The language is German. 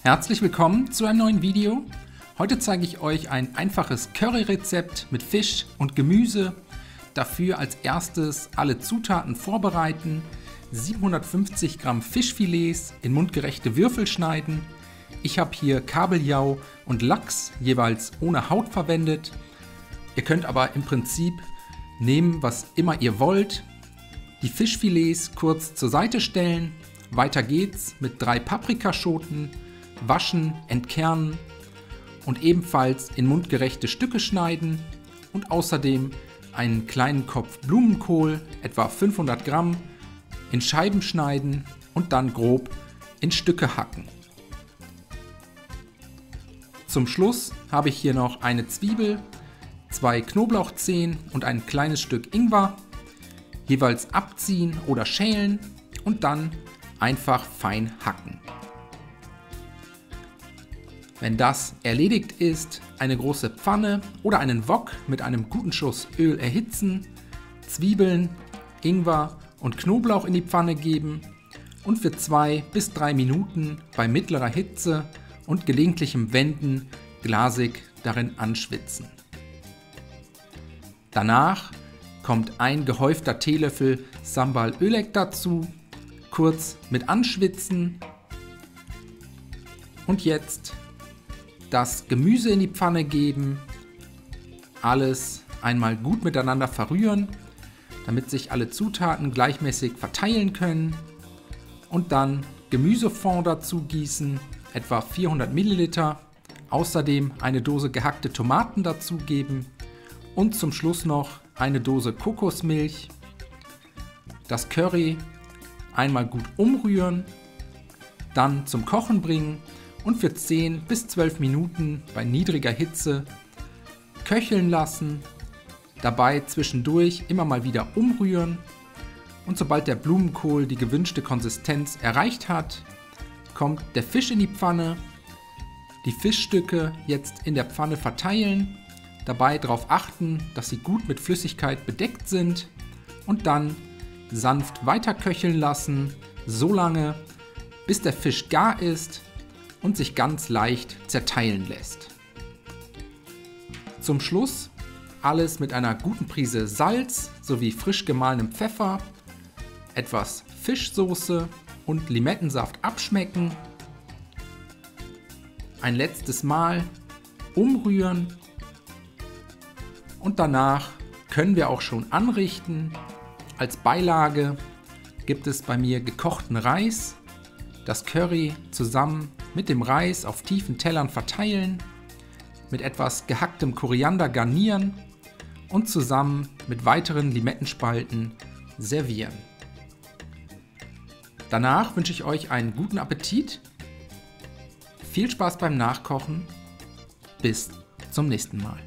Herzlich willkommen zu einem neuen Video. Heute zeige ich euch ein einfaches Curry-Rezept mit Fisch und Gemüse. Dafür als erstes alle Zutaten vorbereiten. 750 Gramm Fischfilets in mundgerechte Würfel schneiden. Ich habe hier Kabeljau und Lachs jeweils ohne Haut verwendet. Ihr könnt aber im Prinzip nehmen, was immer ihr wollt. Die Fischfilets kurz zur Seite stellen. Weiter geht's mit 3 Paprikaschoten. Waschen, entkernen und ebenfalls in mundgerechte Stücke schneiden und außerdem einen kleinen Kopf Blumenkohl, etwa 500 Gramm, in Scheiben schneiden und dann grob in Stücke hacken. Zum Schluss habe ich hier noch eine Zwiebel, 2 Knoblauchzehen und ein kleines Stück Ingwer, jeweils abziehen oder schälen und dann einfach fein hacken. Wenn das erledigt ist, eine große Pfanne oder einen Wok mit einem guten Schuss Öl erhitzen, Zwiebeln, Ingwer und Knoblauch in die Pfanne geben und für 2 bis 3 Minuten bei mittlerer Hitze und gelegentlichem Wenden glasig darin anschwitzen. Danach kommt ein gehäufter Teelöffel Sambal Oelek dazu, kurz mit anschwitzen und jetzt das Gemüse in die Pfanne geben, alles einmal gut miteinander verrühren, damit sich alle Zutaten gleichmäßig verteilen können und dann Gemüsefond dazu gießen, etwa 400 Milliliter, außerdem eine Dose gehackte Tomaten dazugeben und zum Schluss noch eine Dose Kokosmilch, das Curry einmal gut umrühren, dann zum Kochen bringen und für 10 bis 12 Minuten bei niedriger Hitze köcheln lassen, dabei zwischendurch immer mal wieder umrühren und sobald der Blumenkohl die gewünschte Konsistenz erreicht hat, kommt der Fisch in die Pfanne, die Fischstücke jetzt in der Pfanne verteilen, dabei darauf achten, dass sie gut mit Flüssigkeit bedeckt sind und dann sanft weiter köcheln lassen, so lange bis der Fisch gar ist und sich ganz leicht zerteilen lässt. Zum Schluss alles mit einer guten Prise Salz sowie frisch gemahlenem Pfeffer, etwas Fischsoße und Limettensaft abschmecken. Ein letztes Mal umrühren und danach können wir auch schon anrichten. Als Beilage gibt es bei mir gekochten Reis, das Curry zusammen mit dem Reis auf tiefen Tellern verteilen, mit etwas gehacktem Koriander garnieren und zusammen mit weiteren Limettenspalten servieren. Danach wünsche ich euch einen guten Appetit, viel Spaß beim Nachkochen, bis zum nächsten Mal.